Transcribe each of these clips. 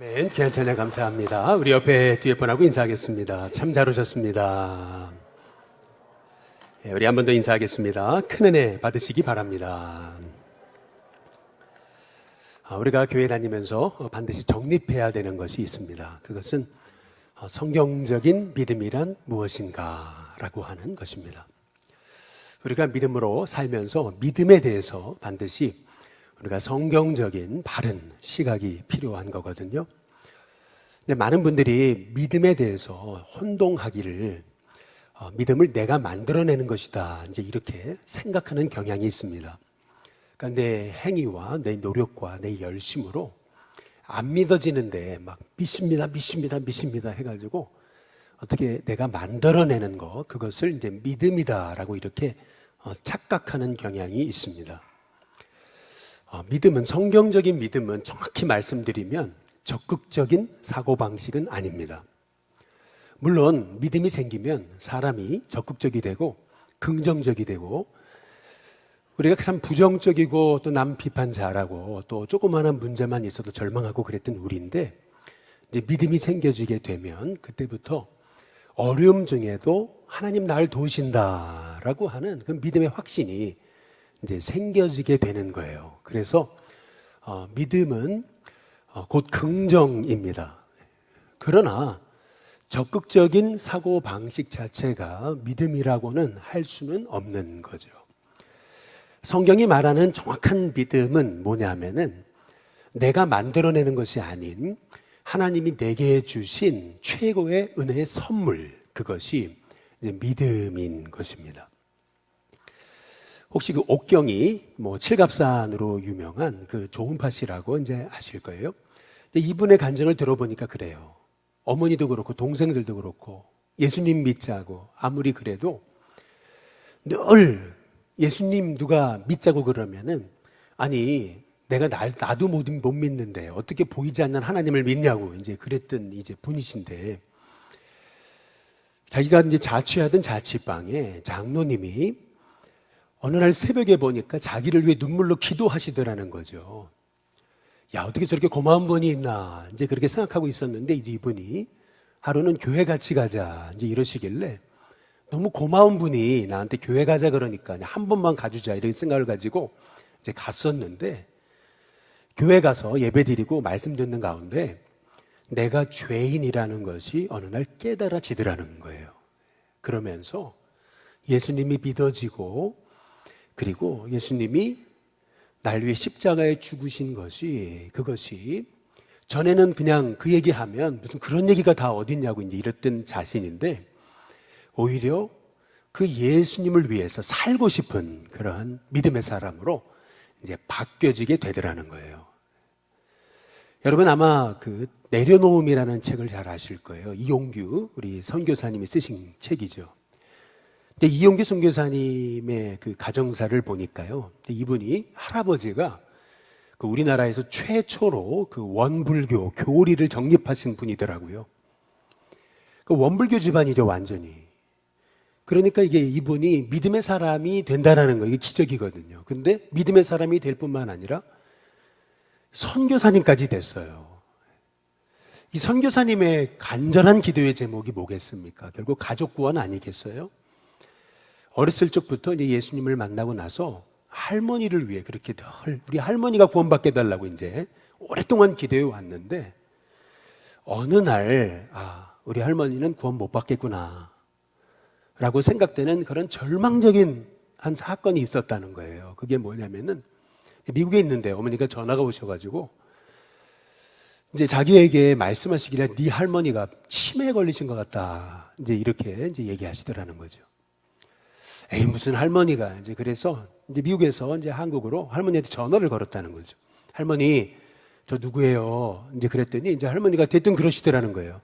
아멘. 귀한 찬양 감사합니다. 우리 옆에 뒤에 분하고 인사하겠습니다. 참 잘 오셨습니다. 우리 한 번 더 인사하겠습니다. 큰 은혜 받으시기 바랍니다. 우리가 교회 다니면서 반드시 정립해야 되는 것이 있습니다. 그것은 성경적인 믿음이란 무엇인가 라고 하는 것입니다. 우리가 믿음으로 살면서 믿음에 대해서 반드시 우리가 성경적인 바른 시각이 필요한 거거든요. 근데 많은 분들이 믿음에 대해서 혼동하기를 믿음을 내가 만들어내는 것이다, 이제 이렇게 생각하는 경향이 있습니다. 그러니까 내 행위와 내 노력과 내 열심으로 안 믿어지는데 막 믿습니다 해가지고 어떻게 내가 만들어내는 것, 그것을 이제 믿음이다라고 이렇게 착각하는 경향이 있습니다. 믿음은, 성경적인 믿음은 정확히 말씀드리면 적극적인 사고방식은 아닙니다. 물론 믿음이 생기면 사람이 적극적이 되고 긍정적이 되고, 우리가 참 부정적이고 또 남 비판 잘하고 또 조그마한 문제만 있어도 절망하고 그랬던 우리인데, 이제 믿음이 생겨지게 되면 그때부터 어려움 중에도 하나님 나를 도우신다라고 하는 그 믿음의 확신이 이제 생겨지게 되는 거예요. 그래서 믿음은 곧 긍정입니다. 그러나 적극적인 사고 방식 자체가 믿음이라고는 할 수는 없는 거죠. 성경이 말하는 정확한 믿음은 뭐냐면은 내가 만들어내는 것이 아닌 하나님이 내게 주신 최고의 은혜의 선물, 그것이 이제 믿음인 것입니다. 혹시 그 옥경이 칠갑산으로 유명한 그 조은파 씨라고 이제 아실 거예요. 근데 이분의 간증을 들어보니까 그래요. 어머니도 그렇고 동생들도 그렇고 예수님 믿자고 아무리 그래도 늘 예수님 누가 믿자고 그러면은, 아니 내가 나도 못 믿는데 어떻게 보이지 않는 하나님을 믿냐고 이제 그랬던 이제 분이신데, 자기가 이제 자취하던 자취방에 장로님이 어느 날 새벽에 보니까 자기를 위해 눈물로 기도하시더라는 거죠. 야, 어떻게 저렇게 고마운 분이 있나 이제 그렇게 생각하고 있었는데, 이제 이분이 하루는 교회 같이 가자 이제 이러시길래, 너무 고마운 분이 나한테 교회 가자 그러니까 한 번만 가주자 이런 생각을 가지고 이제 갔었는데, 교회 가서 예배 드리고 말씀 듣는 가운데 내가 죄인이라는 것이 어느 날 깨달아지더라는 거예요. 그러면서 예수님이 믿어지고, 그리고 예수님이 날 위해 십자가에 죽으신 것이, 그것이 전에는 그냥 그 얘기하면 무슨 그런 얘기가 다 어딨냐고 이제 이랬던 자신인데, 오히려 그 예수님을 위해서 살고 싶은 그러한 믿음의 사람으로 이제 바뀌어지게 되더라는 거예요. 여러분 아마 그 내려놓음이라는 책을 잘 아실 거예요. 이용규 우리 선교사님이 쓰신 책이죠. 근데 이용규 선교사님의 그 가정사를 보니까요, 이분이 할아버지가 그 우리나라에서 최초로 그 원불교 교리를 정립하신 분이더라고요. 그 원불교 집안이죠, 완전히. 그러니까 이게 이분이 믿음의 사람이 된다라는 거, 이게 기적이거든요. 근데 믿음의 사람이 될 뿐만 아니라 선교사님까지 됐어요. 이 선교사님의 간절한 기도의 제목이 뭐겠습니까? 결국 가족 구원 아니겠어요? 어렸을 적부터 이제 예수님을 만나고 나서 할머니를 위해 그렇게 늘 우리 할머니가 구원받게 해달라고 이제 오랫동안 기도해 왔는데, 어느 날 우리 할머니는 구원 못 받겠구나 라고 생각되는 그런 절망적인 한 사건이 있었다는 거예요. 그게 뭐냐면은, 미국에 있는데 어머니가 전화가 오셔가지고 이제 자기에게 말씀하시기를 네 할머니가 치매에 걸리신 것 같다 이제 이렇게 이제 얘기하시더라는 거죠. 에이, 무슨 할머니가. 이제 그래서 이제 미국에서 이제 한국으로 할머니한테 전화를 걸었다는 거죠. 할머니, 저 누구예요? 이제 그랬더니 이제 할머니가 대뜸 그러시더라는 거예요.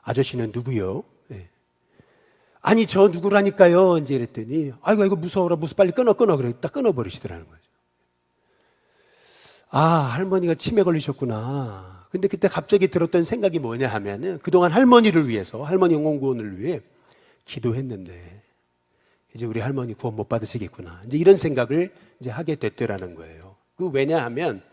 아저씨는 누구요? 네. 아니, 저 누구라니까요. 이제 이랬더니, 아이고, 무서워라. 무슨 빨리 끊어. 그래. 딱 끊어버리시더라는 거죠. 할머니가 치매 걸리셨구나. 근데 그때 갑자기 들었던 생각이 뭐냐 하면은, 그동안 할머니를 위해서, 할머니 영혼 구원을 위해 기도했는데, 이제 우리 할머니 구원 못 받으시겠구나. 이제 이런 생각을 이제 하게 됐더라는 거예요. 그 왜냐하면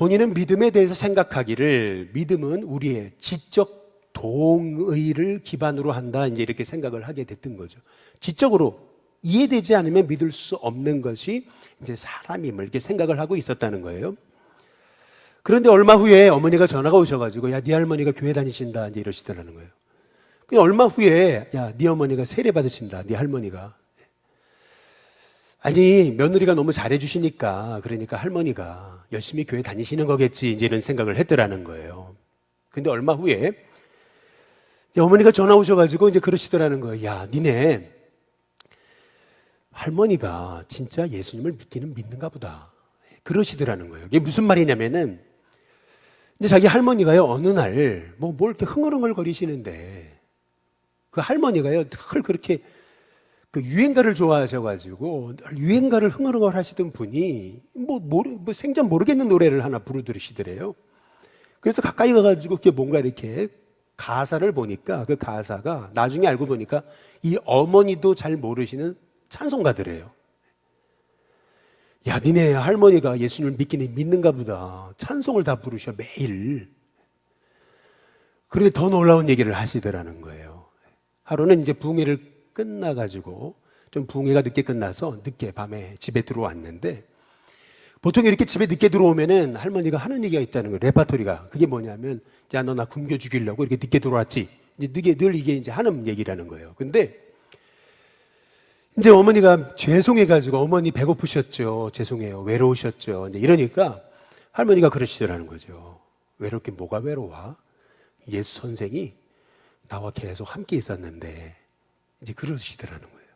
본인은 믿음에 대해서 생각하기를 믿음은 우리의 지적 동의를 기반으로 한다, 이제 이렇게 생각을 하게 됐던 거죠. 지적으로 이해되지 않으면 믿을 수 없는 것이 이제 사람임을 이렇게 생각을 하고 있었다는 거예요. 그런데 얼마 후에 어머니가 전화가 오셔가지고, 야, 네 할머니가 교회 다니신다, 이제 이러시더라는 거예요. 얼마 후에, 야, 네 어머니가 세례 받으신다, 네 할머니가. 아니, 며느리가 너무 잘해주시니까, 그러니까 할머니가 열심히 교회 다니시는 거겠지, 이제 이런 생각을 했더라는 거예요. 근데 얼마 후에 어머니가 전화 오셔가지고 이제 그러시더라는 거예요. 야, 니네 할머니가 진짜 예수님을 믿기는 믿는가 보다, 그러시더라는 거예요. 이게 무슨 말이냐면은, 이제 자기 할머니가요, 어느 날 뭘 이렇게 흥얼흥얼 거리시는데, 그 할머니가요, 늘 그렇게 그 유행가를 좋아하셔가지고 유행가를 흥얼흥얼 하시던 분이 생전 모르겠는 노래를 하나 부르시더래요. 그래서 가까이 가가지고 그게 뭔가 이렇게 가사를 보니까, 그 가사가 나중에 알고 보니까 이 어머니도 잘 모르시는 찬송가더래요. 야, 니네 할머니가 예수님을 믿기는 믿는가 보다, 찬송을 다 부르셔 매일. 그런데 더 놀라운 얘기를 하시더라는 거예요. 하루는 이제 부흥회를 끝나가지고, 좀 부흥회가 늦게 끝나서 늦게 밤에 집에 들어왔는데, 보통 이렇게 집에 늦게 들어오면은 할머니가 하는 얘기가 있다는 거예요. 레파토리가. 그게 뭐냐면, 야, 너 나 굶겨 죽이려고 이렇게 늦게 들어왔지, 이제 늘 이게 이제 하는 얘기라는 거예요. 근데 이제 어머니가 죄송해가지고, 어머니 배고프셨죠, 죄송해요, 외로우셨죠, 이제 이러니까 할머니가 그러시더라는 거죠. 외롭긴 뭐가 외로워? 예수 선생이 나와 계속 함께 있었는데, 이제 그러시더라는 거예요.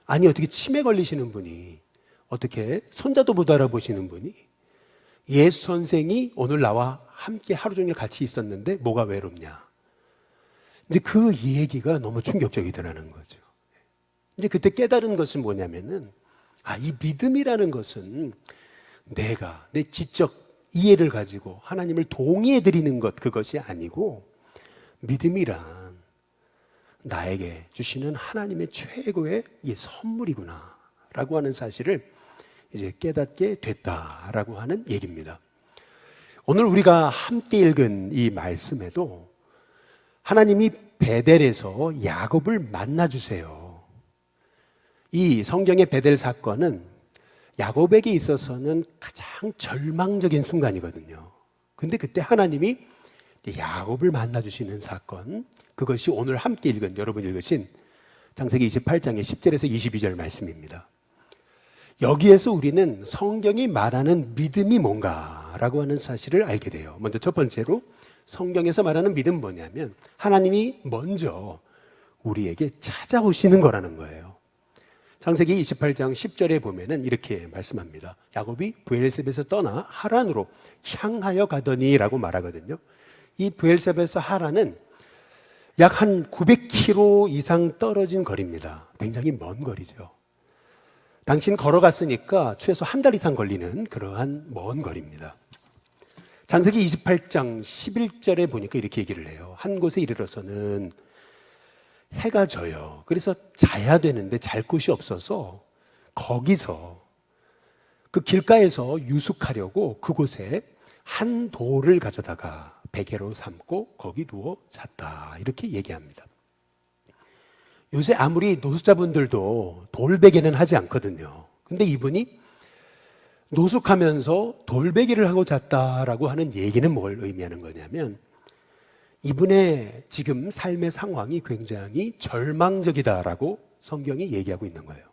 아니, 어떻게 치매 걸리시는 분이, 어떻게 손자도 못 알아보시는 분이 예수 선생이 오늘 나와 함께 하루 종일 같이 있었는데 뭐가 외롭냐? 이제 그 얘기가 너무 충격적이더라는 거죠. 이제 그때 깨달은 것은 뭐냐면은, 이 믿음이라는 것은 내가 내 지적 이해를 가지고 하나님을 동의해 드리는 것, 그것이 아니고, 믿음이란 나에게 주시는 하나님의 최고의 이 선물이구나 라고 하는 사실을 이제 깨닫게 됐다라고 하는 얘기입니다. 오늘 우리가 함께 읽은 이 말씀에도 하나님이 베델에서 야곱을 만나주세요. 이 성경의 베델 사건은 야곱에게 있어서는 가장 절망적인 순간이거든요. 근데 그때 하나님이 야곱을 만나주시는 사건, 그것이 오늘 함께 읽은, 여러분 읽으신 창세기 28장의 10절에서 22절 말씀입니다. 여기에서 우리는 성경이 말하는 믿음이 뭔가라고 하는 사실을 알게 돼요. 먼저 첫 번째로 성경에서 말하는 믿음은 뭐냐면, 하나님이 먼저 우리에게 찾아오시는 거라는 거예요. 창세기 28장 10절에 보면은 이렇게 말씀합니다. 야곱이 브엘셉에서 떠나 하란으로 향하여 가더니 라고 말하거든요. 이 브엘셉에서 하란은 약 한 900km 이상 떨어진 거리입니다. 굉장히 먼 거리죠. 당신 걸어갔으니까 최소 한 달 이상 걸리는 그러한 먼 거리입니다. 창세기 28장 11절에 보니까 이렇게 얘기를 해요. 한 곳에 이르러서는 해가 져요. 그래서 자야 되는데 잘 곳이 없어서 거기서 그 길가에서 유숙하려고 그곳에 한 돌을 가져다가 베개로 삼고 거기 누워 잤다, 이렇게 얘기합니다. 요새 아무리 노숙자분들도 돌베개는 하지 않거든요. 근데 이분이 노숙하면서 돌베개를 하고 잤다라고 하는 얘기는 뭘 의미하는 거냐면, 이분의 지금 삶의 상황이 굉장히 절망적이다라고 성경이 얘기하고 있는 거예요.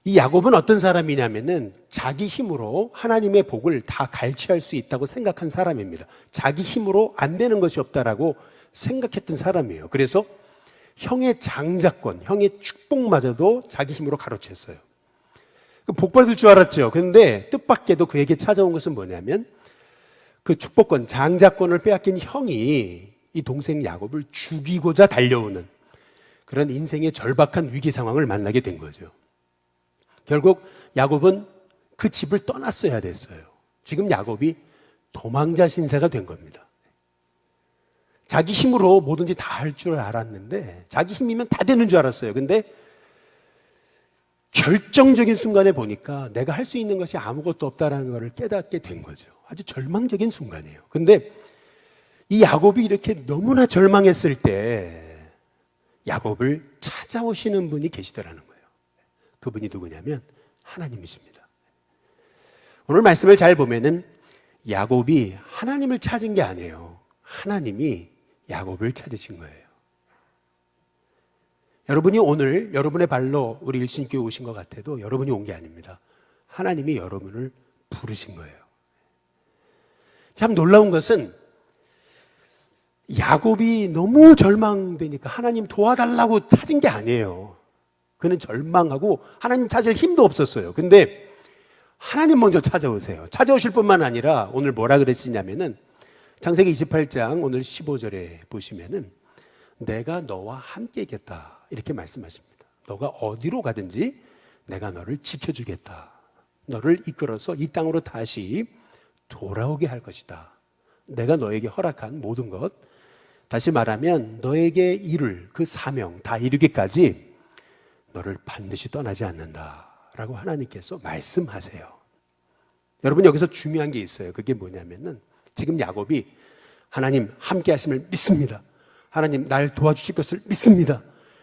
이 야곱은 어떤 사람이냐면은 자기 힘으로 하나님의 복을 다 갈취할 수 있다고 생각한 사람입니다. 자기 힘으로 안 되는 것이 없다라고 생각했던 사람이에요. 그래서 형의 장자권, 형의 축복마저도 자기 힘으로 가로챘어요. 복 받을 줄 알았죠. 그런데 뜻밖에도 그에게 찾아온 것은 뭐냐면, 그 축복권, 장자권을 빼앗긴 형이 이 동생 야곱을 죽이고자 달려오는 그런 인생의 절박한 위기 상황을 만나게 된 거죠. 결국 야곱은 그 집을 떠났어야 됐어요. 지금 야곱이 도망자 신세가 된 겁니다. 자기 힘으로 뭐든지 다 할 줄 알았는데, 자기 힘이면 다 되는 줄 알았어요. 근데 결정적인 순간에 보니까 내가 할 수 있는 것이 아무것도 없다라는 것을 깨닫게 된 거죠. 아주 절망적인 순간이에요. 근데 이 야곱이 이렇게 너무나 절망했을 때 야곱을 찾아오시는 분이 계시더라는 거예요. 그분이 누구냐면 하나님이십니다. 오늘 말씀을 잘 보면은 야곱이 하나님을 찾은 게 아니에요. 하나님이 야곱을 찾으신 거예요. 여러분이 오늘 여러분의 발로 우리 일신교회 오신 것 같아도 여러분이 온 게 아닙니다. 하나님이 여러분을 부르신 거예요. 참 놀라운 것은 야곱이 너무 절망되니까 하나님 도와달라고 찾은 게 아니에요. 그는 절망하고 하나님 찾을 힘도 없었어요. 근데 하나님 먼저 찾아오세요. 찾아오실 뿐만 아니라 오늘 뭐라 그랬냐면은 창세기 28장 오늘 15절에 보시면은 내가 너와 함께 있겠다 이렇게 말씀하십니다. 너가 어디로 가든지 내가 너를 지켜주겠다. 너를 이끌어서 이 땅으로 다시 돌아오게 할 것이다. 내가 너에게 허락한 모든 것, 다시 말하면 너에게 이룰 그 사명 다 이루기까지 너를 반드시 떠나지 않는다라고 하나님께서 말씀하세요. 여러분 여기서 중요한 게 있어요. 그게 뭐냐면은 지금 야곱이 하나님 함께 하심을 믿습니다. 하나님 날 도와주실 것을 믿습니다.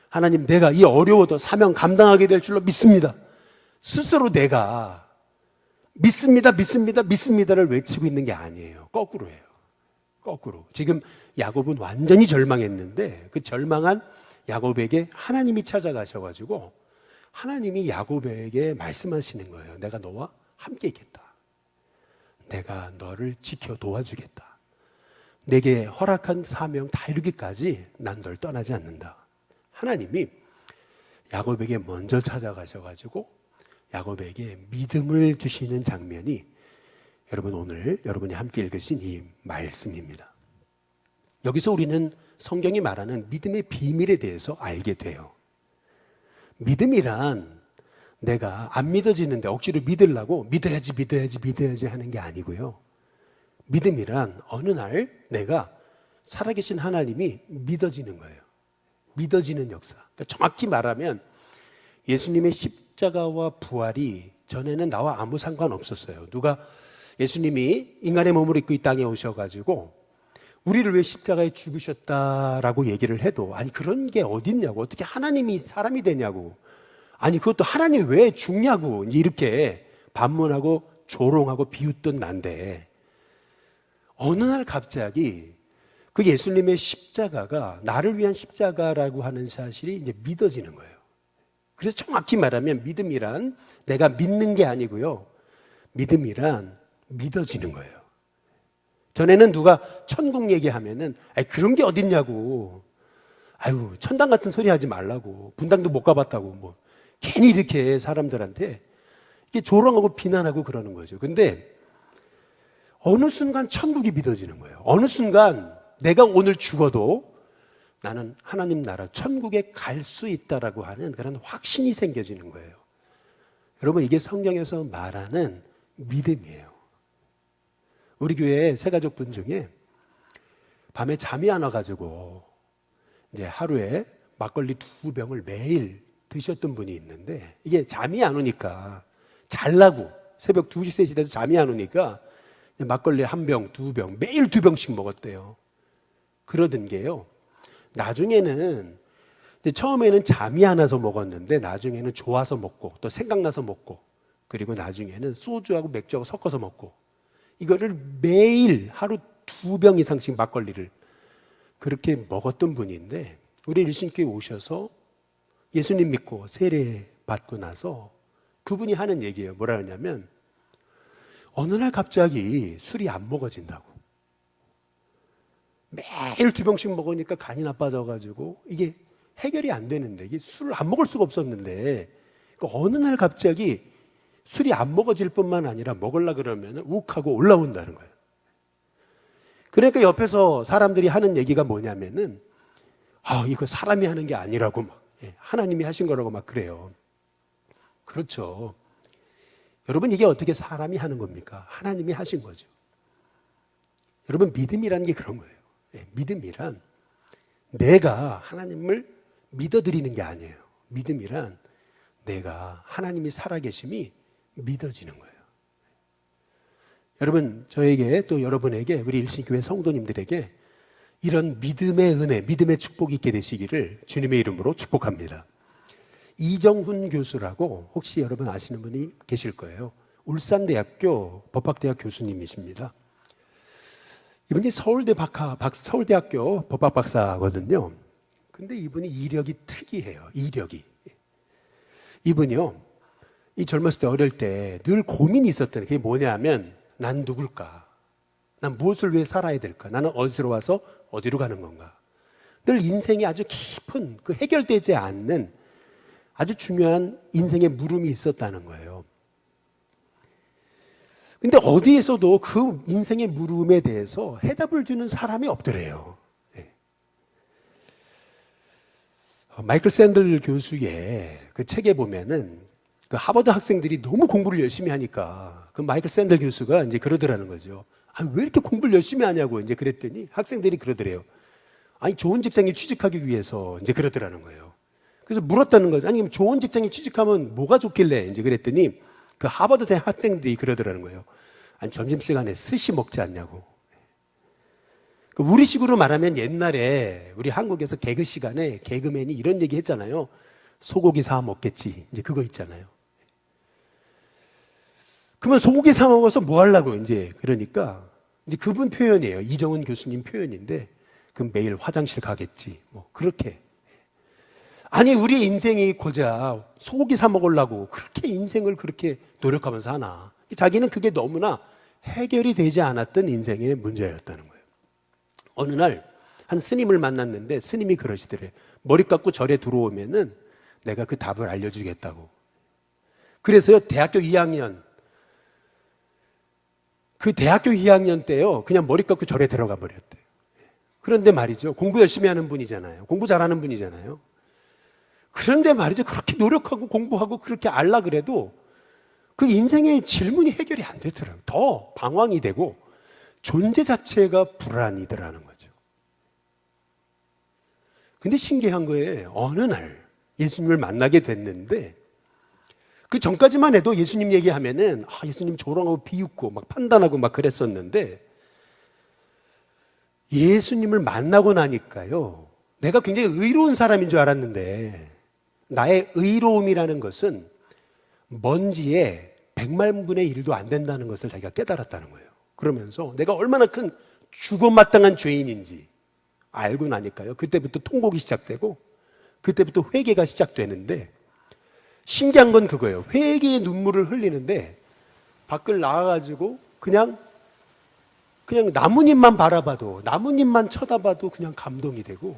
하나님 내가 이 어려워도 사명 감당하게 될 줄로 믿습니다. 스스로 내가 믿습니다, 믿습니다, 믿습니다를 외치고 있는 게 아니에요. 거꾸로예요. 거꾸로. 지금 야곱은 완전히 절망했는데 그 절망한 야곱에게 하나님이 찾아가셔가지고 하나님이 야곱에게 말씀하시는 거예요. 내가 너와 함께 있겠다. 내가 너를 지켜 도와주겠다. 내게 허락한 사명 다 이루기까지 난 널 떠나지 않는다. 하나님이 야곱에게 먼저 찾아가셔가지고 야곱에게 믿음을 주시는 장면이 여러분 오늘 여러분이 함께 읽으신 이 말씀입니다. 여기서 우리는 성경이 말하는 믿음의 비밀에 대해서 알게 돼요. 믿음이란 내가 안 믿어지는데 억지로 믿으려고 믿어야지 하는 게 아니고요. 믿음이란 어느 날 내가 살아계신 하나님이 믿어지는 거예요. 믿어지는 역사. 그러니까 정확히 말하면 예수님의 십자가와 부활이 전에는 나와 아무 상관없었어요. 누가 예수님이 인간의 몸을 입고 이 땅에 오셔가지고 우리를 왜 십자가에 죽으셨다라고 얘기를 해도 아니 그런 게 어딨냐고, 어떻게 하나님이 사람이 되냐고, 아니 그것도 하나님 왜 죽냐고 이렇게 반문하고 조롱하고 비웃던 난데 어느 날 갑자기 그 예수님의 십자가가 나를 위한 십자가라고 하는 사실이 이제 믿어지는 거예요. 그래서 정확히 말하면 믿음이란 내가 믿는 게 아니고요. 믿음이란 믿어지는 거예요. 전에는 누가 천국 얘기하면은 아이 그런 게 어딨냐고, 아유 천당 같은 소리 하지 말라고, 분당도 못 가봤다고 뭐 괜히 이렇게 사람들한테 이렇게 조롱하고 비난하고 그러는 거죠. 근데 어느 순간 천국이 믿어지는 거예요. 어느 순간 내가 오늘 죽어도 나는 하나님 나라 천국에 갈 수 있다라고 하는 그런 확신이 생겨지는 거예요. 여러분 이게 성경에서 말하는 믿음이에요. 우리 교회 새가족분 중에 밤에 잠이 안 와가지고 이제 하루에 막걸리 2병을 매일 드셨던 분이 있는데 이게 잠이 안 오니까 잘라고 새벽 2시, 3시 돼도 잠이 안 오니까 막걸리 1병, 2병, 매일 2병씩 먹었대요. 그러던 게요. 나중에는 처음에는 잠이 안 와서 먹었는데 나중에는 좋아서 먹고 또 생각나서 먹고 그리고 나중에는 소주하고 맥주하고 섞어서 먹고 이거를 매일 하루 2병 이상씩 막걸리를 그렇게 먹었던 분인데 우리 일신교회 오셔서 예수님 믿고 세례 받고 나서 그분이 하는 얘기예요. 뭐라 하냐면 어느 날 갑자기 술이 안 먹어진다고. 매일 2병씩 먹으니까 간이 나빠져가지고 이게 해결이 안 되는데 이게 술을 안 먹을 수가 없었는데 그러니까 어느 날 갑자기 술이 안 먹어질 뿐만 아니라 먹으려 그러면 욱하고 올라온다는 거예요. 그러니까 옆에서 사람들이 하는 얘기가 뭐냐면은 이거 사람이 하는 게 아니라고 막 하나님이 하신 거라고 막 그래요. 그렇죠. 여러분 이게 어떻게 사람이 하는 겁니까? 하나님이 하신 거죠. 여러분 믿음이라는 게 그런 거예요. 믿음이란 내가 하나님을 믿어드리는 게 아니에요. 믿음이란 내가 하나님이 살아계심이 믿어지는 거예요. 여러분, 저에게 또 여러분에게, 우리 일신교회 성도님들에게 이런 믿음의 은혜, 믿음의 축복이 있게 되시기를 주님의 이름으로 축복합니다. 이정훈 교수라고 혹시 여러분 아시는 분이 계실 거예요. 울산대학교 법학대학 교수님이십니다. 이분이 서울대학교 법학 박사거든요. 근데 이분이 이력이 특이해요. 이력이. 이분이요, 이 젊었을 때, 어릴 때 늘 고민이 있었던 게 뭐냐면, 난 누굴까? 난 무엇을 위해 살아야 될까? 나는 어디로 와서 어디로 가는 건가? 늘 인생에 아주 깊은, 그 해결되지 않는 아주 중요한 인생의 물음이 있었다는 거예요. 근데 어디에서도 그 인생의 물음에 대해서 해답을 주는 사람이 없더래요. 마이클 샌들 교수의 그 책에 보면은 그 하버드 학생들이 너무 공부를 열심히 하니까 그 마이클 샌들 교수가 이제 그러더라는 거죠. 아니, 왜 이렇게 공부를 열심히 하냐고 이제 그랬더니 학생들이 그러더래요. 아니, 좋은 직장에 취직하기 위해서 이제 그러더라는 거예요. 그래서 물었다는 거죠. 아니, 좋은 직장에 취직하면 뭐가 좋길래 이제 그랬더니 그 하버드 대 학생들이 그러더라는 거예요. 아니, 점심시간에 스시 먹지 않냐고. 우리식으로 말하면 옛날에 우리 한국에서 개그 시간에 개그맨이 이런 얘기 했잖아요. 소고기 사 먹겠지. 이제 그거 있잖아요. 그러면 소고기 사 먹어서 뭐 하려고 이제 그러니까 이제 그분 표현이에요. 이정훈 교수님 표현인데, 그럼 매일 화장실 가겠지. 뭐 그렇게. 아니, 우리 인생이 고작 소고기 사 먹으려고 그렇게 인생을 그렇게 노력하면서 하나. 자기는 그게 너무나 해결이 되지 않았던 인생의 문제였다는 거예요. 어느 날 한 스님을 만났는데 스님이 그러시더래. 머리 깎고 절에 들어오면은 내가 그 답을 알려주겠다고. 그래서요, 대학교 2학년 때요, 그냥 머리 깎고 절에 들어가 버렸대요. 그런데 말이죠, 공부 열심히 하는 분이잖아요. 공부 잘하는 분이잖아요. 그런데 말이죠, 그렇게 노력하고 공부하고 그렇게 알라 그래도 그 인생의 질문이 해결이 안 되더라고요. 더 방황이 되고 존재 자체가 불안이더라는 거죠. 근데 신기한 거예요. 어느 날 예수님을 만나게 됐는데, 그 전까지만 해도 예수님 얘기하면은 예수님 조롱하고 비웃고 막 판단하고 막 그랬었는데, 예수님을 만나고 나니까요, 내가 굉장히 의로운 사람인 줄 알았는데, 나의 의로움이라는 것은 먼지에 100만분의 1도 안 된다는 것을 자기가 깨달았다는 거예요. 그러면서 내가 얼마나 큰 죽어마땅한 죄인인지 알고 나니까요, 그때부터 통곡이 시작되고 그때부터 회개가 시작되는데, 신기한 건 그거예요. 회개의 눈물을 흘리는데 밖을 나와가지고 그냥 나뭇잎만 바라봐도, 나뭇잎만 쳐다봐도 그냥 감동이 되고,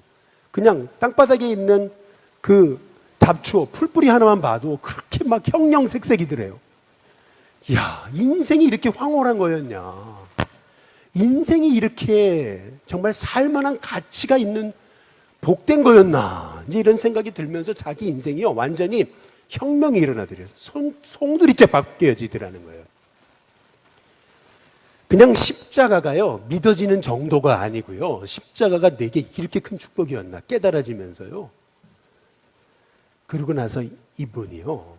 그냥 땅바닥에 있는 그 잡초 풀뿌리 하나만 봐도 그렇게 막 형형색색이더래요. 이야, 인생이 이렇게 황홀한 거였냐, 인생이 이렇게 정말 살만한 가치가 있는 복된 거였나, 이제 이런 생각이 들면서 자기 인생이요, 완전히 혁명이 일어나더래요. 송두리째 바뀌어지더라는 거예요. 그냥 십자가가요, 믿어지는 정도가 아니고요, 십자가가 내게 이렇게 큰 축복이었나 깨달아지면서요. 그러고 나서 이분이요,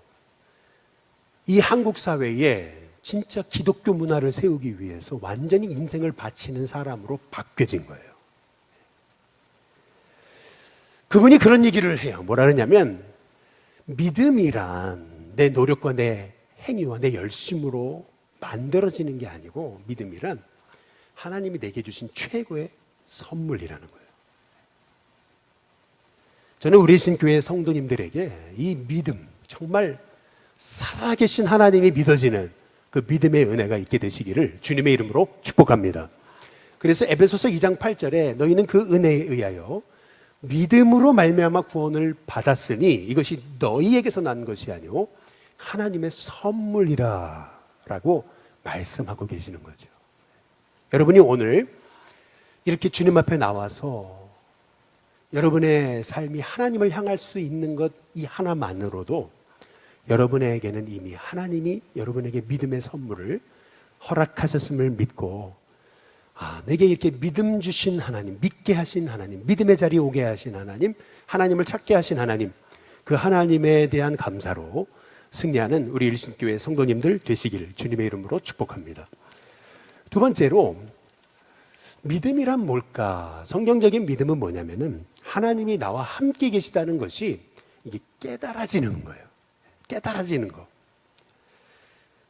이 한국 사회에 진짜 기독교 문화를 세우기 위해서 완전히 인생을 바치는 사람으로 바뀌어진 거예요. 그분이 그런 얘기를 해요. 뭐라 그러냐면, 믿음이란 내 노력과 내 행위와 내 열심으로 만들어지는 게 아니고, 믿음이란 하나님이 내게 주신 최고의 선물이라는 거예요. 저는 우리 신교회 성도님들에게 이 믿음, 정말 살아계신 하나님이 믿어지는 그 믿음의 은혜가 있게 되시기를 주님의 이름으로 축복합니다. 그래서 에베소서 2장 8절에 너희는 그 은혜에 의하여 믿음으로 말미암아 구원을 받았으니 이것이 너희에게서 난 것이 아니오 하나님의 선물이라 라고 말씀하고 계시는 거죠. 여러분이 오늘 이렇게 주님 앞에 나와서 여러분의 삶이 하나님을 향할 수 있는 것 이 하나만으로도 여러분에게는 이미 하나님이 여러분에게 믿음의 선물을 허락하셨음을 믿고, 내게 이렇게 믿음 주신 하나님, 믿게 하신 하나님, 믿음의 자리에 오게 하신 하나님, 하나님을 찾게 하신 하나님, 그 하나님에 대한 감사로 승리하는 우리 일심교회 성도님들 되시기를 주님의 이름으로 축복합니다. 두 번째로, 믿음이란 뭘까? 성경적인 믿음은 뭐냐면은 하나님이 나와 함께 계시다는 것이 이게 깨달아지는 거예요. 깨달아지는 거.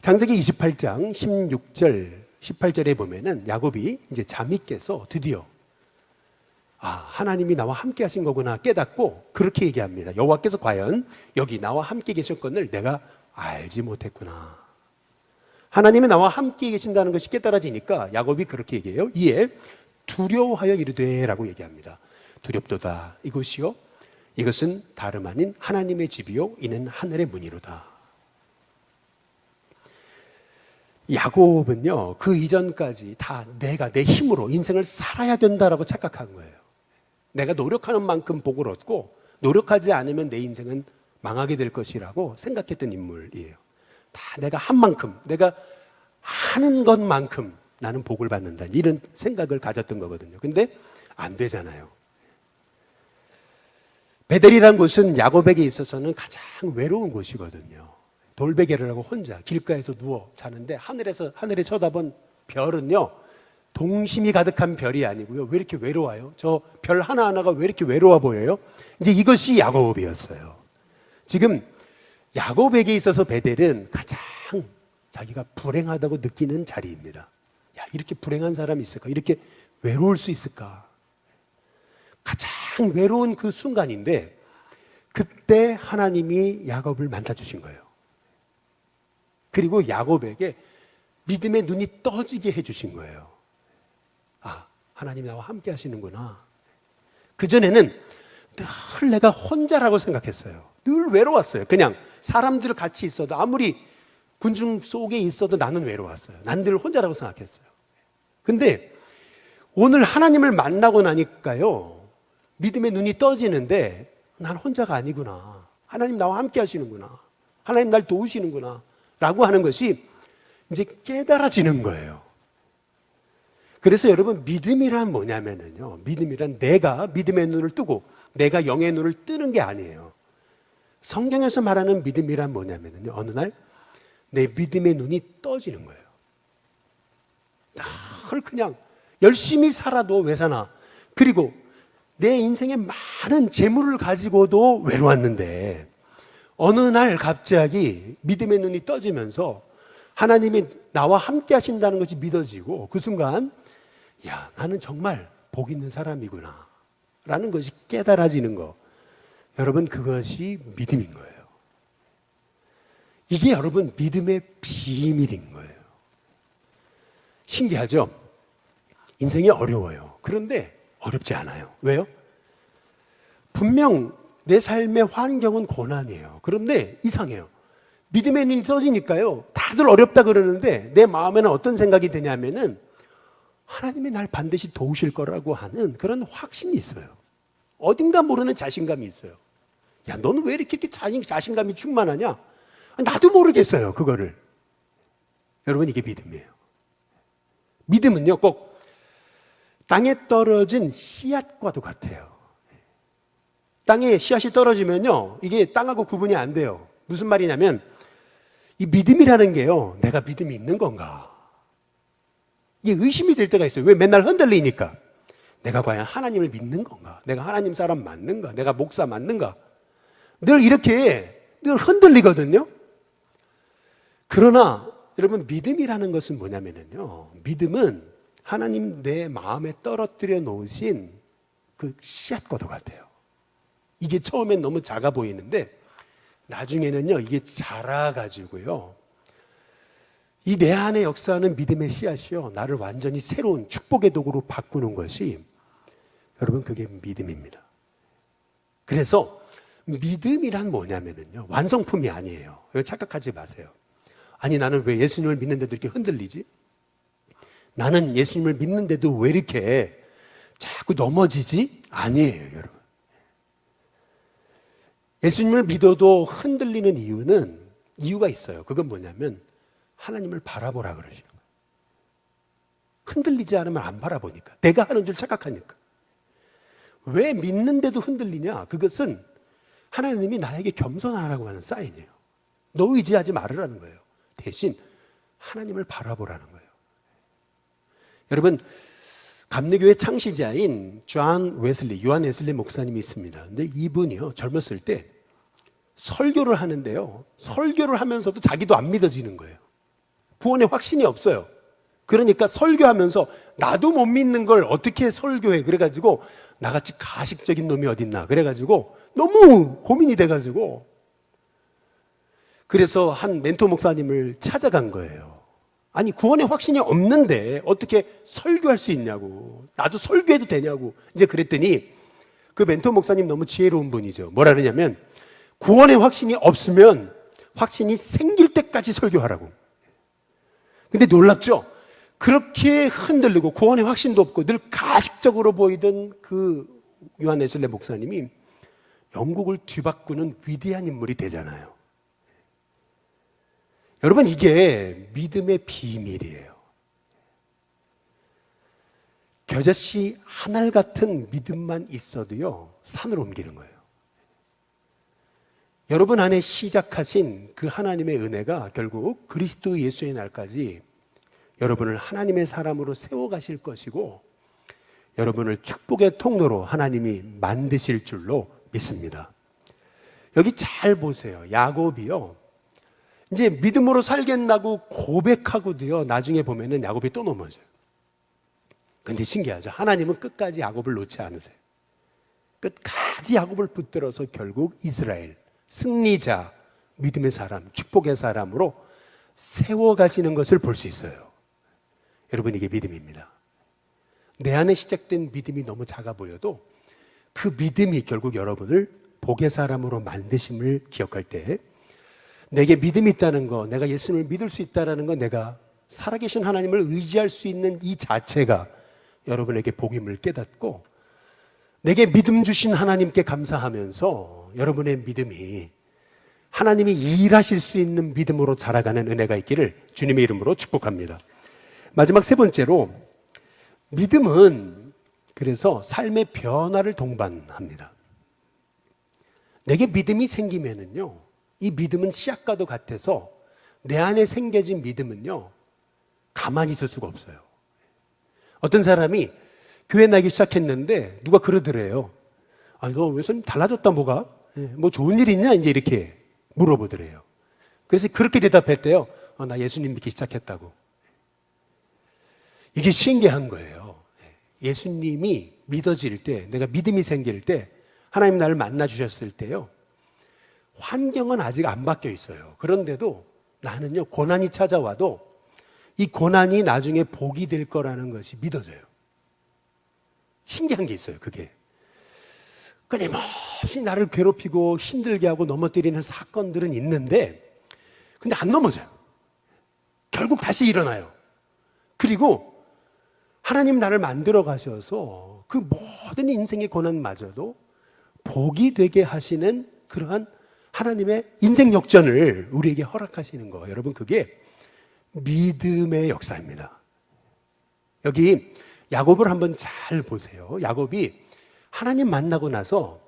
창세기 28장 16절, 18절에 보면은 야곱이 이제 잠이 깨서 드디어 하나님이 나와 함께 하신 거구나 깨닫고 그렇게 얘기합니다. 여호와께서 과연 여기 나와 함께 계셨건을 내가 알지 못했구나. 하나님이 나와 함께 계신다는 것이 깨달아지니까 야곱이 그렇게 얘기해요. 이에 두려워하여 이르되 라고 얘기합니다. 두렵도다 이것이요 이것은 다름 아닌 하나님의 집이요 이는 하늘의 문이로다. 야곱은요 그 이전까지 다 내가 내 힘으로 인생을 살아야 된다라고 착각한 거예요. 내가 노력하는 만큼 복을 얻고 노력하지 않으면 내 인생은 망하게 될 것이라고 생각했던 인물이에요. 다 내가 한 만큼, 내가 하는 것만큼 나는 복을 받는다 이런 생각을 가졌던 거거든요. 근데 안 되잖아요. 베델이라는 곳은 야곱에게 있어서는 가장 외로운 곳이거든요. 돌베개를 하고 혼자 길가에서 누워 자는데 하늘에 쳐다본 별은요 동심이 가득한 별이 아니고요. 왜 이렇게 외로워요? 저 별 하나하나가 왜 이렇게 외로워 보여요? 이제 이것이 야곱이었어요. 지금 야곱에게 있어서 베델은 가장 자기가 불행하다고 느끼는 자리입니다. 야, 이렇게 불행한 사람이 있을까? 이렇게 외로울 수 있을까? 가장 외로운 그 순간인데 그때 하나님이 야곱을 만나주신 거예요. 그리고 야곱에게 믿음의 눈이 떠지게 해주신 거예요. 하나님 나와 함께 하시는구나. 그전에는 늘 내가 혼자라고 생각했어요. 늘 외로웠어요. 그냥 사람들 같이 있어도 아무리 군중 속에 있어도 나는 외로웠어요. 난 늘 혼자라고 생각했어요. 근데 오늘 하나님을 만나고 나니까요 믿음의 눈이 떠지는데 난 혼자가 아니구나. 하나님 나와 함께 하시는구나. 하나님 날 도우시는구나 라고 하는 것이 이제 깨달아지는 거예요. 그래서 여러분 믿음이란 뭐냐면요 믿음이란 내가 믿음의 눈을 뜨고 내가 영의 눈을 뜨는 게 아니에요. 성경에서 말하는 믿음이란 뭐냐면요 어느 날 내 믿음의 눈이 떠지는 거예요. 늘 그냥 열심히 살아도 왜 사나. 그리고 내 인생에 많은 재물을 가지고도 외로웠는데 어느 날 갑자기 믿음의 눈이 떠지면서 하나님이 나와 함께 하신다는 것이 믿어지고 그 순간 야, 나는 정말 복 있는 사람이구나 라는 것이 깨달아지는 거. 여러분 그것이 믿음인 거예요. 이게 여러분 믿음의 비밀인 거예요. 신기하죠? 인생이 어려워요. 그런데 어렵지 않아요. 왜요? 분명 내 삶의 환경은 고난이에요. 그런데 이상해요. 믿음의 눈이 떠지니까요 다들 어렵다 그러는데 내 마음에는 어떤 생각이 드냐면은 하나님이 날 반드시 도우실 거라고 하는 그런 확신이 있어요. 어딘가 모르는 자신감이 있어요. 야, 너는 왜 이렇게 자신감이 충만하냐? 나도 모르겠어요, 그거를. 여러분, 이게 믿음이에요. 믿음은요, 꼭 땅에 떨어진 씨앗과도 같아요. 땅에 씨앗이 떨어지면요, 이게 땅하고 구분이 안 돼요. 무슨 말이냐면, 이 믿음이라는 게요, 내가 믿음이 있는 건가? 이게 의심이 될 때가 있어요. 왜? 맨날 흔들리니까. 내가 과연 하나님을 믿는 건가? 내가 하나님 사람 맞는가? 내가 목사 맞는가? 늘 이렇게 늘 흔들리거든요. 그러나 여러분 믿음이라는 것은 뭐냐면요. 믿음은 하나님 내 마음에 떨어뜨려 놓으신 그 씨앗과도 같아요. 이게 처음엔 너무 작아 보이는데 나중에는요. 이게 자라가지고요. 이 내 안에 역사하는 믿음의 씨앗이요. 나를 완전히 새로운 축복의 도구로 바꾸는 것이 여러분 그게 믿음입니다. 그래서 믿음이란 뭐냐면요. 완성품이 아니에요. 이거 착각하지 마세요. 아니 나는 왜 예수님을 믿는데도 이렇게 흔들리지? 나는 예수님을 믿는데도 왜 이렇게 자꾸 넘어지지? 아니에요, 여러분. 예수님을 믿어도 흔들리는 이유가 있어요. 그건 뭐냐면 하나님을 바라보라 그러시는 거예요. 흔들리지 않으면 안 바라보니까. 내가 하는 줄 착각하니까. 왜 믿는데도 흔들리냐? 그것은 하나님이 나에게 겸손하라고 하는 사인이에요. 너 의지하지 말으라는 거예요. 대신 하나님을 바라보라는 거예요. 여러분, 감리교회 창시자인 요한 웨슬리 목사님이 있습니다. 근데 이분이요, 젊었을 때 설교를 하는데요, 설교를 하면서도 자기도 안 믿어지는 거예요. 구원의 확신이 없어요. 그러니까 설교하면서 나도 못 믿는 걸 어떻게 설교해. 그래가지고 나같이 가식적인 놈이 어딨나. 그래가지고 너무 고민이 돼가지고 그래서 한 멘토 목사님을 찾아간 거예요. 아니, 구원의 확신이 없는데 어떻게 설교할 수 있냐고. 나도 설교해도 되냐고. 이제 그랬더니 그 멘토 목사님 너무 지혜로운 분이죠. 뭐라 그러냐면 구원의 확신이 없으면 확신이 생길 때까지 설교하라고. 근데 놀랍죠? 그렇게 흔들리고 구원의 확신도 없고 늘 가식적으로 보이던 그 요한 웨슬리 목사님이 영국을 뒤바꾸는 위대한 인물이 되잖아요. 여러분, 이게 믿음의 비밀이에요. 겨자씨 한 알 같은 믿음만 있어도요, 산을 옮기는 거예요. 여러분 안에 시작하신 그 하나님의 은혜가 결국 그리스도 예수의 날까지 여러분을 하나님의 사람으로 세워가실 것이고 여러분을 축복의 통로로 하나님이 만드실 줄로 믿습니다. 여기 잘 보세요. 야곱이요, 이제 믿음으로 살겠다고 고백하고도요, 나중에 보면은 야곱이 또 넘어져요. 근데 신기하죠. 하나님은 끝까지 야곱을 놓지 않으세요. 끝까지 야곱을 붙들어서 결국 이스라엘 승리자, 믿음의 사람, 축복의 사람으로 세워가시는 것을 볼 수 있어요. 여러분, 이게 믿음입니다. 내 안에 시작된 믿음이 너무 작아 보여도 그 믿음이 결국 여러분을 복의 사람으로 만드심을 기억할 때, 내게 믿음이 있다는 거, 내가 예수님을 믿을 수 있다는 거, 내가 살아계신 하나님을 의지할 수 있는 이 자체가 여러분에게 복임을 깨닫고 내게 믿음 주신 하나님께 감사하면서 여러분의 믿음이 하나님이 일하실 수 있는 믿음으로 자라가는 은혜가 있기를 주님의 이름으로 축복합니다. 마지막 세 번째로, 믿음은 그래서 삶의 변화를 동반합니다. 내게 믿음이 생기면은요, 이 믿음은 씨앗과도 같아서 내 안에 생겨진 믿음은요, 가만히 있을 수가 없어요. 어떤 사람이 교회 나기 시작했는데 누가 그러더래요. 아니, 너 왜 좀 달라졌다 뭐가? 뭐 좋은 일 있냐? 이제 이렇게 물어보더래요. 그래서 그렇게 대답했대요. 나 예수님 믿기 시작했다고. 이게 신기한 거예요. 예수님이 믿어질 때, 내가 믿음이 생길 때, 하나님 나를 만나 주셨을 때요, 환경은 아직 안 바뀌어 있어요. 그런데도 나는요, 고난이 찾아와도 이 고난이 나중에 복이 될 거라는 것이 믿어져요. 신기한 게 있어요, 그게. 끊임없이 나를 괴롭히고 힘들게 하고 넘어뜨리는 사건들은 있는데, 근데 안 넘어져요. 결국 다시 일어나요. 그리고 하나님 나를 만들어 가셔서 그 모든 인생의 고난마저도 복이 되게 하시는 그러한 하나님의 인생 역전을 우리에게 허락하시는 거, 여러분, 그게 믿음의 역사입니다. 여기 야곱을 한번 잘 보세요. 야곱이 하나님 만나고 나서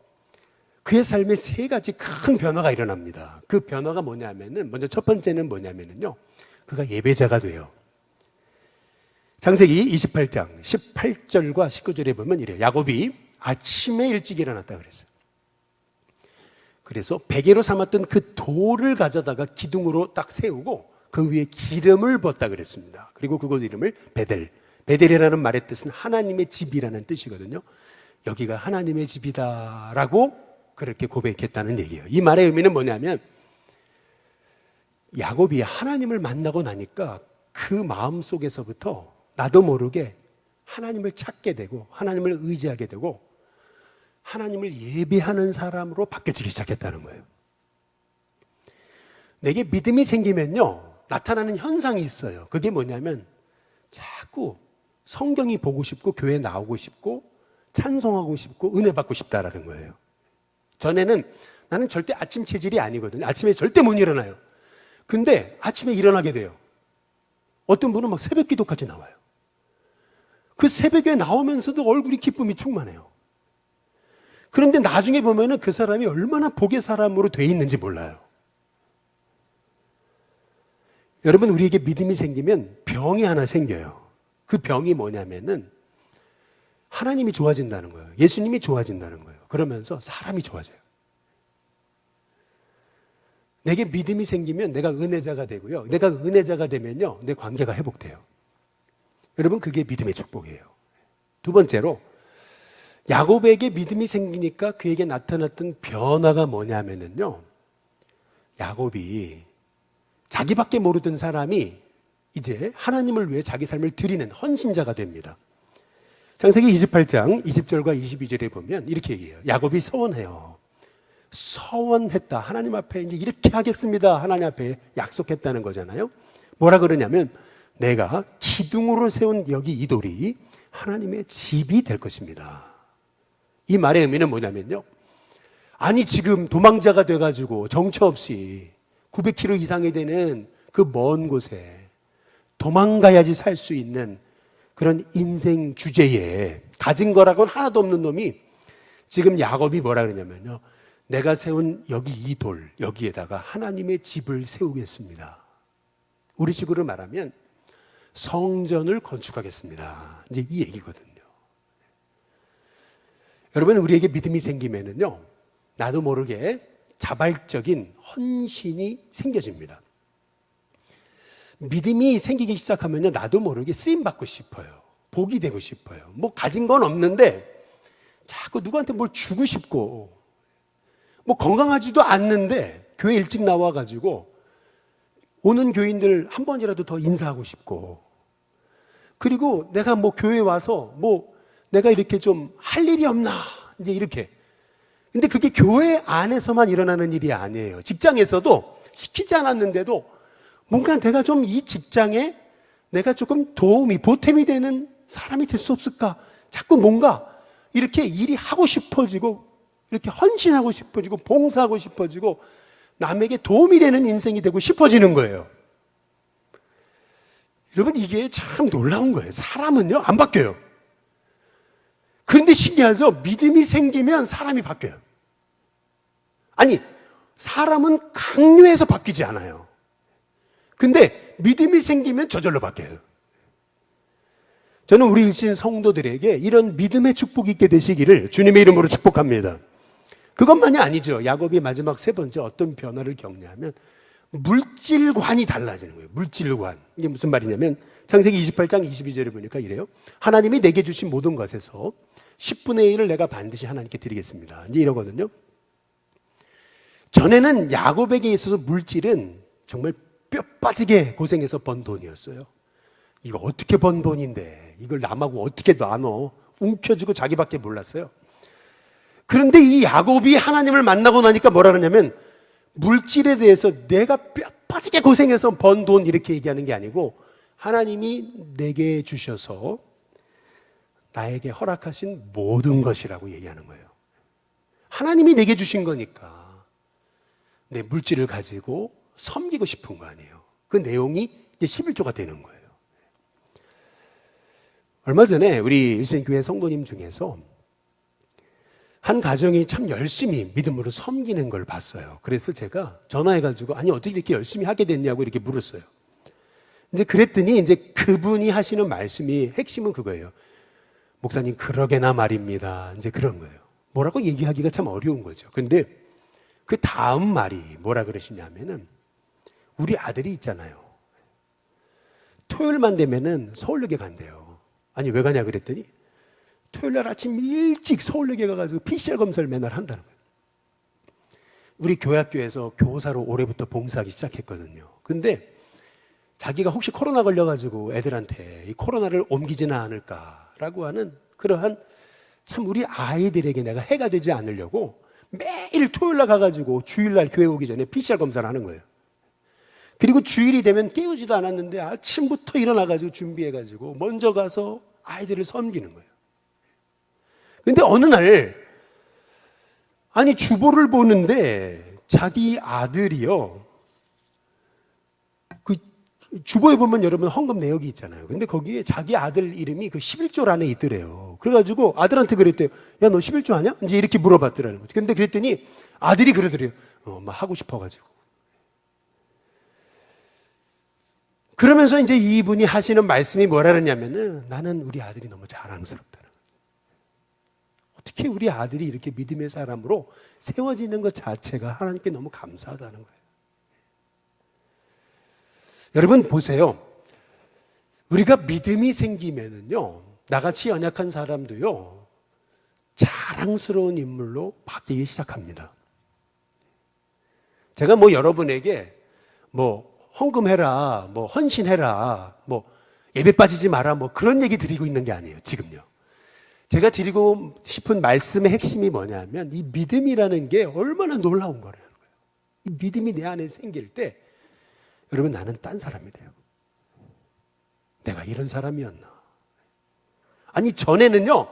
그의 삶에 세 가지 큰 변화가 일어납니다. 그 변화가 뭐냐면은, 먼저 첫 번째는 뭐냐면은요, 그가 예배자가 돼요. 창세기 28장 18절과 19절에 보면 이래요. 야곱이 아침에 일찍 일어났다 그랬어요. 그래서 베개로 삼았던 그 돌을 가져다가 기둥으로 딱 세우고 그 위에 기름을 붓다 그랬습니다. 그리고 그곳 이름을 베델. 베델이라는 말의 뜻은 하나님의 집이라는 뜻이거든요. 여기가 하나님의 집이다라고 그렇게 고백했다는 얘기예요. 이 말의 의미는 뭐냐면, 야곱이 하나님을 만나고 나니까 그 마음 속에서부터 나도 모르게 하나님을 찾게 되고 하나님을 의지하게 되고 하나님을 예배하는 사람으로 바뀌어지기 시작했다는 거예요. 내게 믿음이 생기면요, 나타나는 현상이 있어요. 그게 뭐냐면 자꾸 성경이 보고 싶고 교회 나오고 싶고 찬송하고 싶고 은혜 받고 싶다라는 거예요. 전에는 나는 절대 아침 체질이 아니거든요. 아침에 절대 못 일어나요. 근데 아침에 일어나게 돼요. 어떤 분은 막 새벽 기도까지 나와요. 그 새벽에 나오면서도 얼굴이 기쁨이 충만해요. 그런데 나중에 보면은 그 사람이 얼마나 복의 사람으로 돼 있는지 몰라요. 여러분, 우리에게 믿음이 생기면 병이 하나 생겨요. 그 병이 뭐냐면은 하나님이 좋아진다는 거예요. 예수님이 좋아진다는 거예요. 그러면서 사람이 좋아져요. 내게 믿음이 생기면 내가 은혜자가 되고요. 내가 은혜자가 되면요, 내 관계가 회복돼요. 여러분, 그게 믿음의 축복이에요. 두 번째로, 야곱에게 믿음이 생기니까 그에게 나타났던 변화가 뭐냐면요, 야곱이 자기밖에 모르던 사람이 이제 하나님을 위해 자기 삶을 드리는 헌신자가 됩니다. 창세기 28장 20절과 22절에 보면 이렇게 얘기해요. 야곱이 서원해요. 서원했다. 하나님 앞에 이제 이렇게 하겠습니다. 하나님 앞에 약속했다는 거잖아요. 뭐라 그러냐면, 내가 기둥으로 세운 여기 이 돌이 하나님의 집이 될 것입니다. 이 말의 의미는 뭐냐면요, 아니 지금 도망자가 돼가지고 정처 없이 900km 이상이 되는 그 먼 곳에 도망가야지 살 수 있는 그런 인생 주제에 가진 거라고는 하나도 없는 놈이 지금 야곱이 뭐라 그러냐면요, 내가 세운 여기 이 돌, 여기에다가 하나님의 집을 세우겠습니다. 우리 식으로 말하면 성전을 건축하겠습니다. 이제 이 얘기거든요. 여러분, 우리에게 믿음이 생기면은요, 나도 모르게 자발적인 헌신이 생겨집니다. 믿음이 생기기 시작하면요, 나도 모르게 쓰임받고 싶어요. 복이 되고 싶어요. 뭐 가진 건 없는데 자꾸 누구한테 뭘 주고 싶고, 뭐 건강하지도 않는데 교회 일찍 나와가지고 오는 교인들 한 번이라도 더 인사하고 싶고, 그리고 내가 뭐 교회 와서 뭐 내가 이렇게 좀 할 일이 없나, 이제 이렇게. 근데 그게 교회 안에서만 일어나는 일이 아니에요. 직장에서도 시키지 않았는데도 뭔가 내가 좀 이 직장에 내가 조금 도움이, 보탬이 되는 사람이 될 수 없을까? 자꾸 뭔가 이렇게 일이 하고 싶어지고, 이렇게 헌신하고 싶어지고, 봉사하고 싶어지고, 남에게 도움이 되는 인생이 되고 싶어지는 거예요. 여러분, 이게 참 놀라운 거예요. 사람은요, 안 바뀌어요. 그런데 신기하죠? 믿음이 생기면 사람이 바뀌어요. 아니, 사람은 강요해서 바뀌지 않아요. 근데 믿음이 생기면 저절로 바뀌어요. 저는 우리 일신 성도들에게 이런 믿음의 축복이 있게 되시기를 주님의 이름으로 축복합니다. 그것만이 아니죠. 야곱이 마지막 세 번째 어떤 변화를 겪냐면 물질관이 달라지는 거예요. 물질관. 이게 무슨 말이냐면 창세기 28장 22절에 보니까 이래요. 하나님이 내게 주신 모든 것에서 10분의 1을 내가 반드시 하나님께 드리겠습니다. 이제 이러거든요. 전에는 야곱에게 있어서 물질은 정말 뼈 빠지게 고생해서 번 돈이었어요. 이거 어떻게 번 돈인데 이걸 남하고 어떻게 나눠, 움켜쥐고 자기밖에 몰랐어요. 그런데 이 야곱이 하나님을 만나고 나니까 뭐라 그러냐면 물질에 대해서 내가 뼈 빠지게 고생해서 번 돈 이렇게 얘기하는 게 아니고 하나님이 내게 주셔서 나에게 허락하신 모든 것이라고 얘기하는 거예요. 하나님이 내게 주신 거니까 내 물질을 가지고 섬기고 싶은 거 아니에요. 그 내용이 이제 11조가 되는 거예요. 얼마 전에 우리 일신교회 성도님 중에서 한 가정이 참 열심히 믿음으로 섬기는 걸 봤어요. 그래서 제가 전화해가지고 아니 어떻게 이렇게 열심히 하게 됐냐고 이렇게 물었어요. 이제 그랬더니 이제 그분이 하시는 말씀이 핵심은 그거예요. 목사님 그러게나 말입니다. 이제 그런 거예요. 뭐라고 얘기하기가 참 어려운 거죠. 근데 그 다음 말이 뭐라 그러시냐면은 우리 아들이 있잖아요. 토요일만 되면은 서울역에 간대요. 아니 왜 가냐 그랬더니 토요일날 아침 일찍 서울역에 가가지고 PCR 검사를 맨날 한다는 거예요. 우리 교회학교에서 교사로 올해부터 봉사하기 시작했거든요. 근데 자기가 혹시 코로나 걸려가지고 애들한테 이 코로나를 옮기지는 않을까라고 하는 그러한 참 우리 아이들에게 내가 해가 되지 않으려고 매일 토요일날 가가지고 주일날 교회 오기 전에 PCR 검사를 하는 거예요. 그리고 주일이 되면 깨우지도 않았는데 아침부터 일어나가지고 준비해가지고 먼저 가서 아이들을 섬기는 거예요. 근데 어느 날 아니 주보를 보는데 자기 아들이요, 그 주보에 보면 여러분 헌금 내역이 있잖아요. 근데 거기에 자기 아들 이름이 그 11조 안에 있더래요. 그래가지고 아들한테 그랬대요. 야, 너 11조 아냐? 이제 이렇게 물어봤더라는 거죠. 근데 그랬더니 아들이 그러더래요. 막 하고 싶어가지고. 그러면서 이제 이분이 하시는 말씀이 뭐라 그러냐면은 나는 우리 아들이 너무 자랑스럽다. 어떻게 우리 아들이 이렇게 믿음의 사람으로 세워지는 것 자체가 하나님께 너무 감사하다는 거예요. 여러분 보세요. 우리가 믿음이 생기면은요, 나같이 연약한 사람도요, 자랑스러운 인물로 바뀌기 시작합니다. 제가 뭐 여러분에게 뭐 헌금해라, 뭐 헌신해라, 뭐 예배 빠지지 마라, 뭐 그런 얘기 드리고 있는 게 아니에요, 지금요. 제가 드리고 싶은 말씀의 핵심이 뭐냐면 이 믿음이라는 게 얼마나 놀라운 거라는 거예요. 이 믿음이 내 안에 생길 때 여러분 나는 딴 사람이 돼요. 내가 이런 사람이었나. 아니 전에는요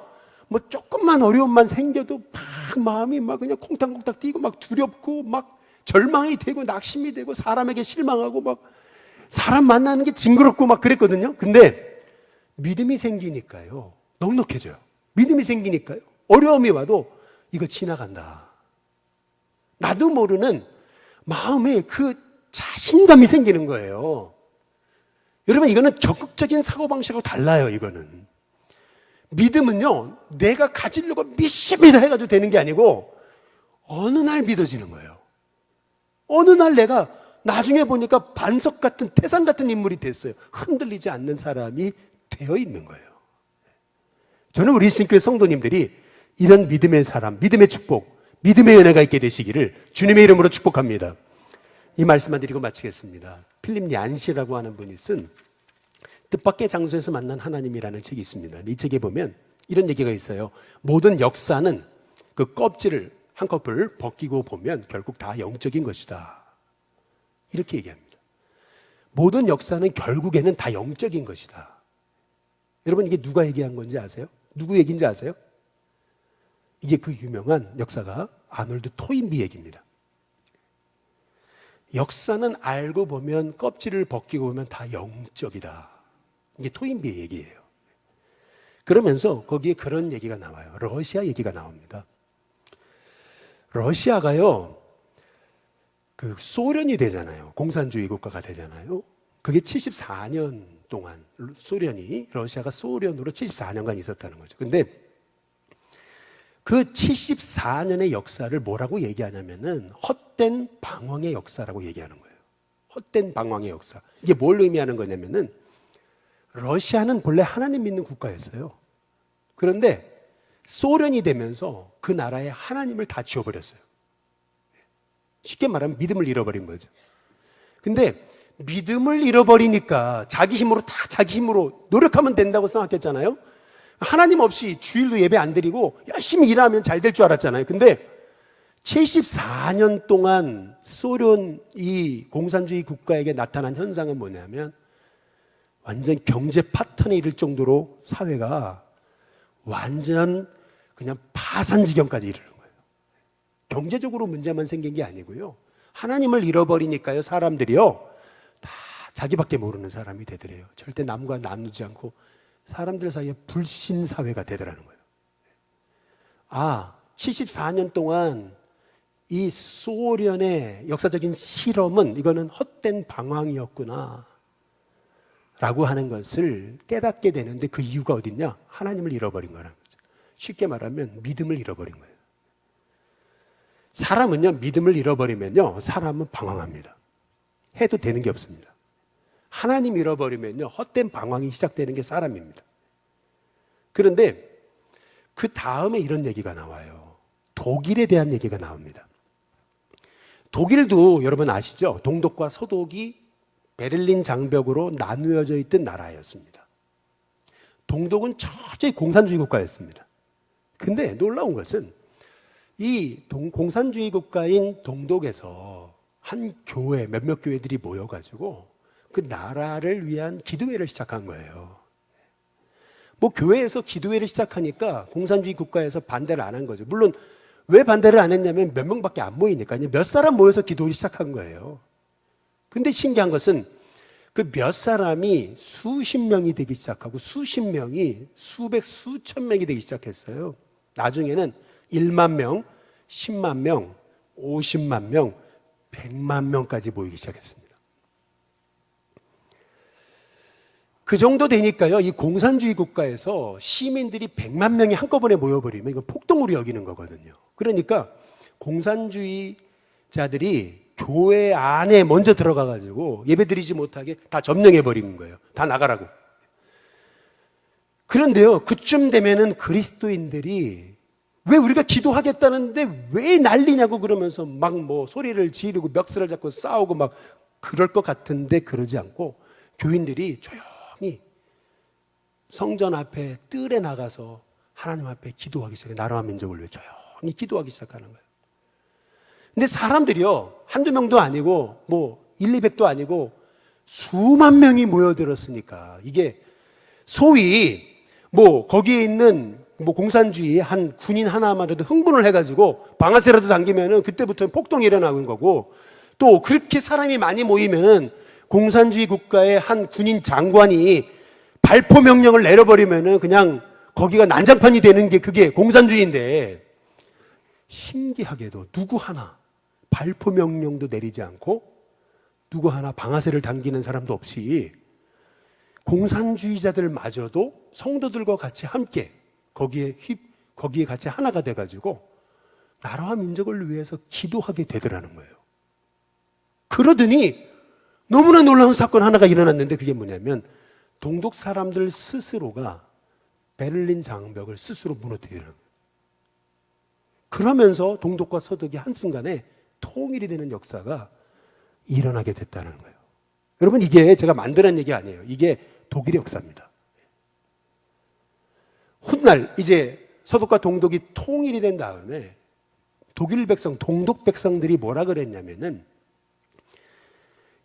뭐 조금만 어려움만 생겨도 막 마음이 막 그냥 콩닥콩닥 뛰고 막 두렵고 막 절망이 되고 낙심이 되고 사람에게 실망하고 막 사람 만나는 게 징그럽고 막 그랬거든요. 근데 믿음이 생기니까요 넉넉해져요. 믿음이 생기니까요 어려움이 와도 이거 지나간다. 나도 모르는 마음에 그 자신감이 생기는 거예요. 여러분 이거는 적극적인 사고방식하고 달라요. 이거는 믿음은요 내가 가지려고 믿습니다 해가지고 되는 게 아니고 어느 날 믿어지는 거예요. 어느 날 내가 나중에 보니까 반석 같은 태산 같은 인물이 됐어요. 흔들리지 않는 사람이 되어 있는 거예요. 저는 우리 신교회 성도님들이 이런 믿음의 사람, 믿음의 축복, 믿음의 은혜가 있게 되시기를 주님의 이름으로 축복합니다. 이 말씀만 드리고 마치겠습니다. 필립 얀시라고 하는 분이 쓴 뜻밖의 장소에서 만난 하나님이라는 책이 있습니다. 이 책에 보면 이런 얘기가 있어요. 모든 역사는 그 껍질을 한꺼풀 벗기고 보면 결국 다 영적인 것이다. 이렇게 얘기합니다. 모든 역사는 결국에는 다 영적인 것이다. 여러분 이게 누가 얘기한 건지 아세요? 누구 얘기인지 아세요? 이게 그 유명한 역사가 아놀드 토인비 얘기입니다. 역사는 알고 보면 껍질을 벗기고 보면 다 영적이다. 이게 토인비의 얘기예요. 그러면서 거기에 그런 얘기가 나와요. 러시아 얘기가 나옵니다. 러시아가요, 그 소련이 되잖아요. 공산주의 국가가 되잖아요. 그게 74년 동안 러시아가 소련으로 74년간 있었다는 거죠. 근데 그 74년의 역사를 뭐라고 얘기하냐면은 헛된 방황의 역사라고 얘기하는 거예요. 헛된 방황의 역사. 이게 뭘 의미하는 거냐면은 러시아는 본래 하나님 믿는 국가였어요. 그런데 소련이 되면서 그 나라에 하나님을 다 지워버렸어요. 쉽게 말하면 믿음을 잃어버린 거죠. 근데 믿음을 잃어버리니까 자기 힘으로 자기 힘으로 노력하면 된다고 생각했잖아요. 하나님 없이 주일도 예배 안 드리고 열심히 일하면 잘 될 줄 알았잖아요. 근데 74년 동안 소련 이 공산주의 국가에게 나타난 현상은 뭐냐면 완전 경제 파탄에 이를 정도로 사회가 완전 그냥 파산 지경까지 이르는 거예요. 경제적으로 문제만 생긴 게 아니고요. 하나님을 잃어버리니까요. 사람들이요. 다 자기밖에 모르는 사람이 되더래요. 절대 남과 나누지 않고 사람들 사이에 불신 사회가 되더라는 거예요. 74년 동안 이 소련의 역사적인 실험은 이거는 헛된 방황이었구나 라고 하는 것을 깨닫게 되는데 그 이유가 어딨냐? 하나님을 잃어버린 거라는 거죠. 쉽게 말하면 믿음을 잃어버린 거예요. 사람은요, 믿음을 잃어버리면요, 사람은 방황합니다. 해도 되는 게 없습니다. 하나님 잃어버리면요, 헛된 방황이 시작되는 게 사람입니다. 그런데 그 다음에 이런 얘기가 나와요. 독일에 대한 얘기가 나옵니다. 독일도 여러분 아시죠? 동독과 서독이 베를린 장벽으로 나누어져 있던 나라였습니다. 동독은 철저히 공산주의 국가였습니다. 근데 놀라운 것은 이 공산주의 국가인 동독에서 한 교회, 몇몇 교회들이 모여가지고 그 나라를 위한 기도회를 시작한 거예요. 뭐 교회에서 기도회를 시작하니까 공산주의 국가에서 반대를 안 한 거죠. 물론 왜 반대를 안 했냐면 몇 명밖에 안 모이니까 몇 사람 모여서 기도를 시작한 거예요. 근데 신기한 것은 그 몇 사람이 수십 명이 되기 시작하고 수십 명이 수백, 수천 명이 되기 시작했어요. 나중에는 1만 명, 10만 명, 50만 명, 100만 명까지 모이기 시작했습니다. 그 정도 되니까요, 이 공산주의 국가에서 시민들이 100만 명이 한꺼번에 모여버리면 이건 폭동으로 여기는 거거든요. 그러니까 공산주의자들이 교회 안에 먼저 들어가가지고 예배드리지 못하게 다 점령해버린 거예요. 다 나가라고. 그런데요, 그쯤 되면은 그리스도인들이 왜 우리가 기도하겠다는데 왜 난리냐고 그러면서 막 뭐 소리를 지르고 멱살을 잡고 싸우고 막 그럴 것 같은데 그러지 않고 교인들이 조용히 성전 앞에 뜰에 나가서 하나님 앞에 기도하기 시작해. 나라와 민족을 위해 조용히 기도하기 시작하는 거예요. 근데 사람들이요, 한두 명도 아니고 뭐 1, 200도 아니고 수만 명이 모여들었으니까 이게 소위 뭐 거기에 있는 뭐 공산주의 한 군인 하나만으로도 흥분을 해가지고 방아쇠라도 당기면은 그때부터는 폭동이 일어나는 거고, 또 그렇게 사람이 많이 모이면은 공산주의 국가의 한 군인 장관이 발포 명령을 내려버리면은 그냥 거기가 난장판이 되는 게 그게 공산주의인데, 신기하게도 누구 하나 발포 명령도 내리지 않고 누구 하나 방아쇠를 당기는 사람도 없이 공산주의자들마저도 성도들과 같이 함께 거기에 같이 하나가 돼가지고 나라와 민족을 위해서 기도하게 되더라는 거예요. 그러더니 너무나 놀라운 사건 하나가 일어났는데, 그게 뭐냐면 동독 사람들 스스로가 베를린 장벽을 스스로 무너뜨리는 거예요. 그러면서 동독과 서독이 한순간에 통일이 되는 역사가 일어나게 됐다는 거예요. 여러분, 이게 제가 만드는 얘기 아니에요. 이게 독일의 역사입니다. 훗날 이제 서독과 동독이 통일이 된 다음에 독일 백성, 동독 백성들이 뭐라 그랬냐면은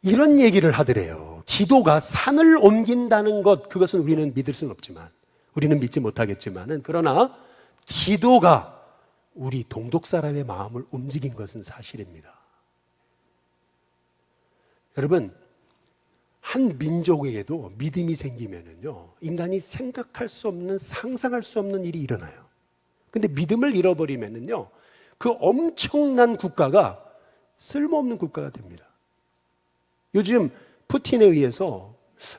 이런 얘기를 하더래요. 기도가 산을 옮긴다는 것, 그것은 우리는 믿을 수는 없지만, 우리는 믿지 못하겠지만은, 그러나 기도가 우리 동독 사람의 마음을 움직인 것은 사실입니다. 여러분, 한 민족에게도 믿음이 생기면은요, 인간이 생각할 수 없는, 상상할 수 없는 일이 일어나요. 근데 믿음을 잃어버리면은요, 그 엄청난 국가가 쓸모없는 국가가 됩니다. 요즘 푸틴에 의해서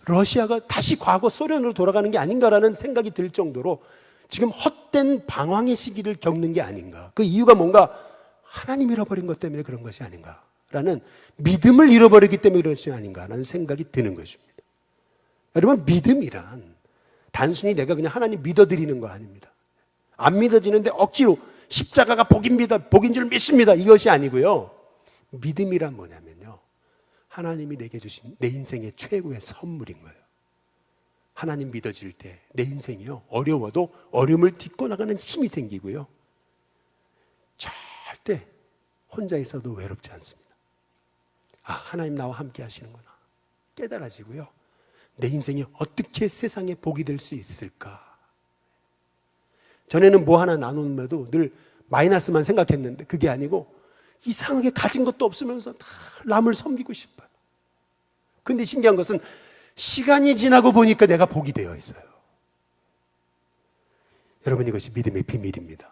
러시아가 다시 과거 소련으로 돌아가는 게 아닌가라는 생각이 들 정도로 지금 헛된 방황의 시기를 겪는 게 아닌가. 그 이유가 뭔가 하나님 잃어버린 것 때문에 그런 것이 아닌가라는, 믿음을 잃어버리기 때문에 그런 것이 아닌가라는 생각이 드는 것입니다. 여러분, 믿음이란 단순히 내가 그냥 하나님 믿어드리는 거 아닙니다. 안 믿어지는데 억지로 십자가가 복입니다, 복인 줄 믿습니다, 이것이 아니고요. 믿음이란 뭐냐면요, 하나님이 내게 주신 내 인생의 최고의 선물인 거예요. 하나님 믿어질 때 내 인생이요, 어려워도 어려움을 딛고 나가는 힘이 생기고요, 절대 혼자 있어도 외롭지 않습니다. 아, 하나님 나와 함께 하시는구나 깨달아지고요, 내 인생이 어떻게 세상에 복이 될 수 있을까. 전에는 뭐 하나 나누면도 늘 마이너스만 생각했는데 그게 아니고 이상하게 가진 것도 없으면서 다 남을 섬기고 싶어요. 근데 신기한 것은 시간이 지나고 보니까 내가 복이 되어 있어요. 여러분, 이것이 믿음의 비밀입니다.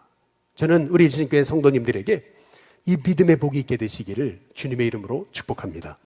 저는 우리 일신교회 성도님들에게 이 믿음의 복이 있게 되시기를 주님의 이름으로 축복합니다.